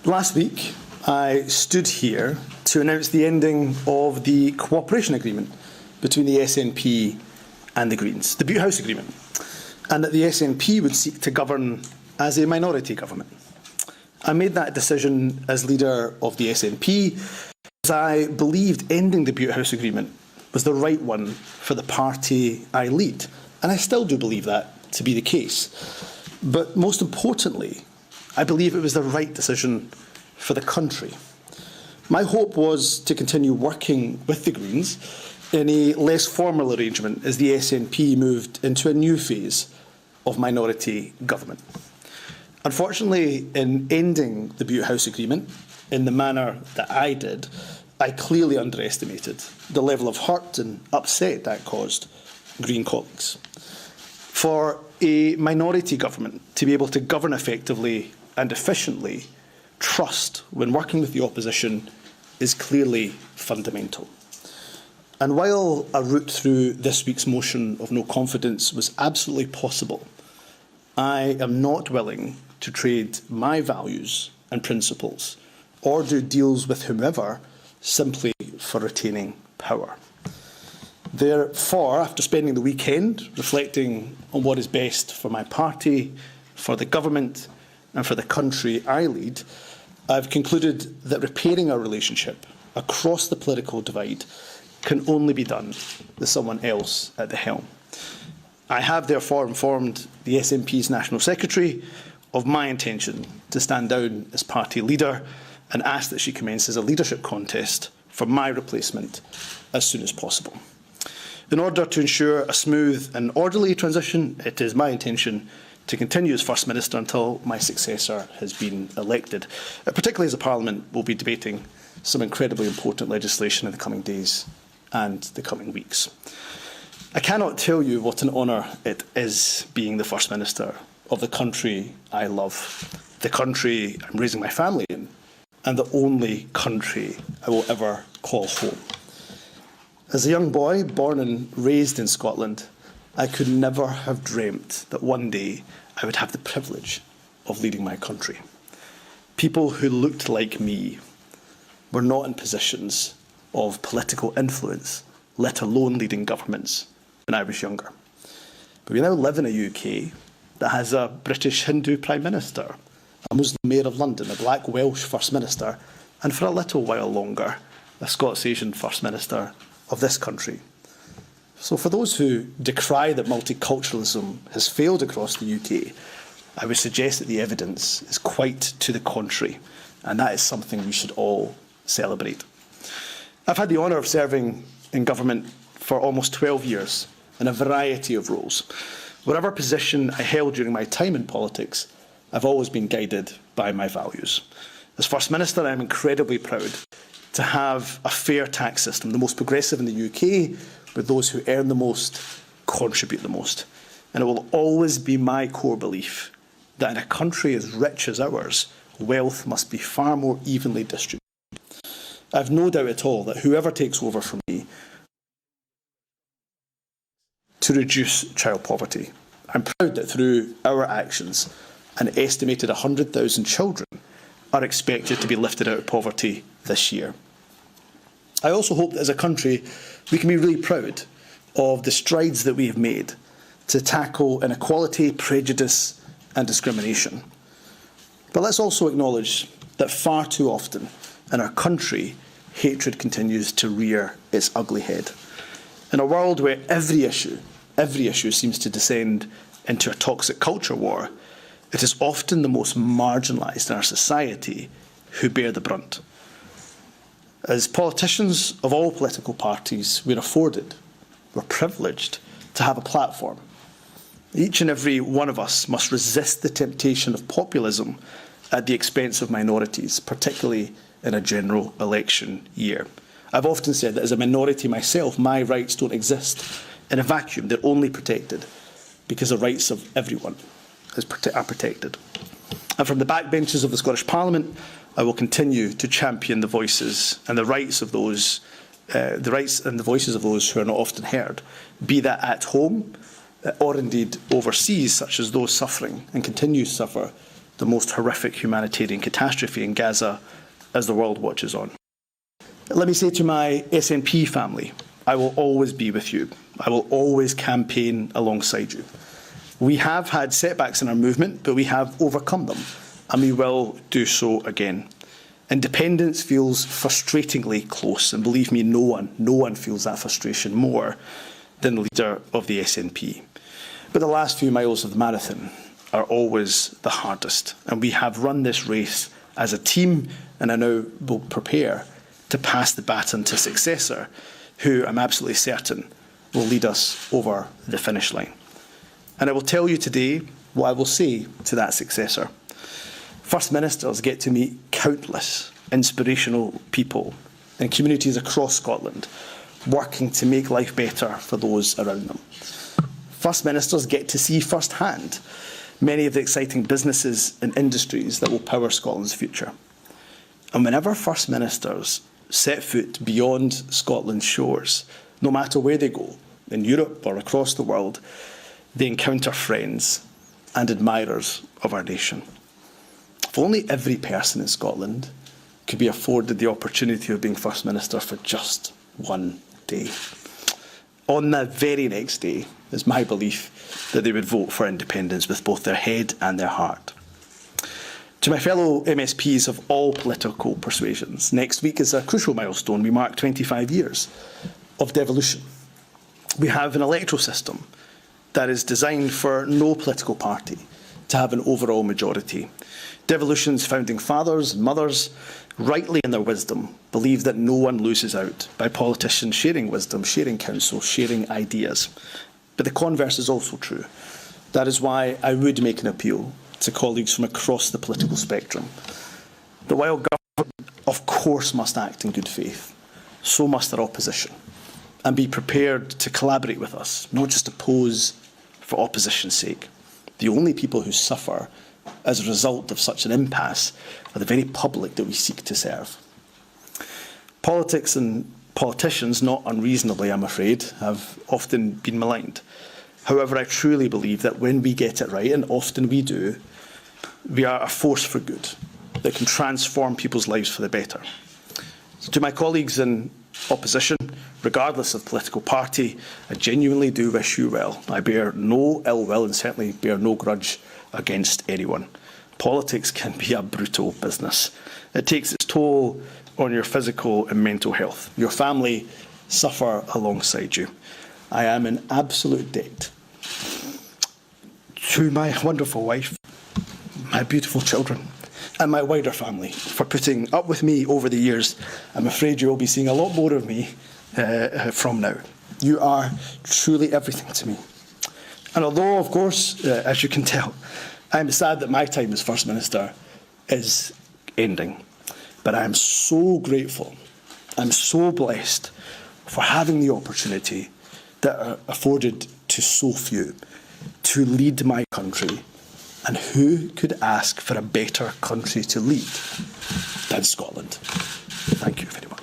Last week, I stood here to announce the ending of the cooperation agreement between the SNP and the Greens, the Butte House Agreement, and that the SNP would seek to govern as a minority government. I made that decision as leader of the SNP as I believed ending the Butte House Agreement was the right one for the party I lead, and I still do believe that to be the case. But most importantly, I believe it was the right decision for the country. My hope was to continue working with the Greens in a less formal arrangement as the SNP moved into a new phase of minority government. Unfortunately, in ending the Butte House Agreement in the manner that I did, I clearly underestimated the level of hurt and upset that caused Green colleagues. For a minority government to be able to govern effectively and efficiently, trust when working with the opposition is clearly fundamental. And while a route through this week's motion of no confidence was absolutely possible, I am not willing to trade my values and principles or do deals with whomever simply for retaining power. Therefore, after spending the weekend reflecting on what is best for my party, for the government and for the country I lead, I've concluded that repairing our relationship across the political divide can only be done with someone else at the helm. I have therefore informed the SNP's National Secretary of my intention to stand down as party leader and ask that she commences a leadership contest for my replacement as soon as possible. In order to ensure a smooth and orderly transition, it is my intention to continue as First Minister until my successor has been elected, particularly as the Parliament will be debating some incredibly important legislation in the coming days and the coming weeks. I cannot tell you what an honour it is being the First Minister of the country I love, the country I'm raising my family in, and the only country I will ever call home. As a young boy born and raised in Scotland, I could never have dreamt that one day I would have the privilege of leading my country. People who looked like me were not in positions of political influence, let alone leading governments, when I was younger. But we now live in a UK that has a British Hindu Prime Minister, a Muslim Mayor of London, a Black Welsh First Minister, and for a little while longer, a Scots Asian First Minister of this country. So for those who decry that multiculturalism has failed across the UK, I would suggest that the evidence is quite to the contrary, and that is something we should all celebrate. I've had the honour of serving in government for almost 12 years in a variety of roles. Whatever position I held during my time in politics, I've always been guided by my values. As First Minister, I'm incredibly proud to have a fair tax system, the most progressive in the UK, where those who earn the most contribute the most. And it will always be my core belief that in a country as rich as ours, wealth must be far more evenly distributed. I have no doubt at all that whoever takes over from me to reduce child poverty. I'm proud that through our actions, an estimated 100,000 children are expected to be lifted out of poverty this year. I also hope that as a country, we can be really proud of the strides that we have made to tackle inequality, prejudice and discrimination. But let's also acknowledge that far too often in our country, hatred continues to rear its ugly head. In a world where every issue seems to descend into a toxic culture war, it is often the most marginalised in our society who bear the brunt. As politicians of all political parties, we're privileged to have a platform. Each and every one of us must resist the temptation of populism at the expense of minorities, particularly in a general election year. I've often said that as a minority myself, my rights don't exist in a vacuum. They're only protected because the rights of everyone are protected. And from the backbenches of the Scottish Parliament, I will continue to champion the voices and the rights of those, the voices of those who are not often heard, be that at home or indeed overseas, such as those suffering and continue to suffer the most horrific humanitarian catastrophe in Gaza as the world watches on. Let me say to my SNP family, I will always be with you. I will always campaign alongside you. We have had setbacks in our movement, but we have overcome them, and we will do so again. Independence feels frustratingly close, and believe me, no one feels that frustration more than the leader of the SNP. But the last few miles of the marathon are always the hardest, and we have run this race as a team, and I now will prepare to pass the baton to successor, who I'm absolutely certain will lead us over the finish line. And I will tell you today what I will say to that successor. First Ministers get to meet countless inspirational people in communities across Scotland, working to make life better for those around them. First Ministers get to see firsthand many of the exciting businesses and industries that will power Scotland's future. And whenever First Ministers set foot beyond Scotland's shores, no matter where they go, in Europe or across the world, they encounter friends and admirers of our nation. If only every person in Scotland could be afforded the opportunity of being First Minister for just one day. On the very next day, it's my belief that they would vote for independence with both their head and their heart. To my fellow MSPs of all political persuasions, next week is a crucial milestone. We mark 25 years of devolution. We have an electoral system that is designed for no political party to have an overall majority. Devolution's founding fathers and mothers, rightly in their wisdom, believed that no one loses out by politicians sharing wisdom, sharing counsel, sharing ideas. But the converse is also true. That is why I would make an appeal to colleagues from across the political spectrum that while government, of course, must act in good faith, so must their opposition, and be prepared to collaborate with us, not just oppose for opposition's sake. The only people who suffer as a result of such an impasse are the very public that we seek to serve. Politics and politicians, not unreasonably, I'm afraid, have often been maligned. However, I truly believe that when we get it right, and often we do, we are a force for good that can transform people's lives for the better. So to my colleagues in opposition, regardless of political party, I genuinely do wish you well. I bear no ill will and certainly bear no grudge against anyone. Politics can be a brutal business. It takes its toll on your physical and mental health. Your family suffer alongside you. I am in absolute debt to my wonderful wife, my beautiful children, and my wider family for putting up with me over the years. I'm afraid you will be seeing a lot more of me from now. You are truly everything to me. And although, of course, as you can tell, I'm sad that my time as First Minister is ending, but I am so grateful, I'm so blessed for having the opportunity that are afforded to so few to lead my country. And who could ask for a better country to lead than Scotland? Thank you very much.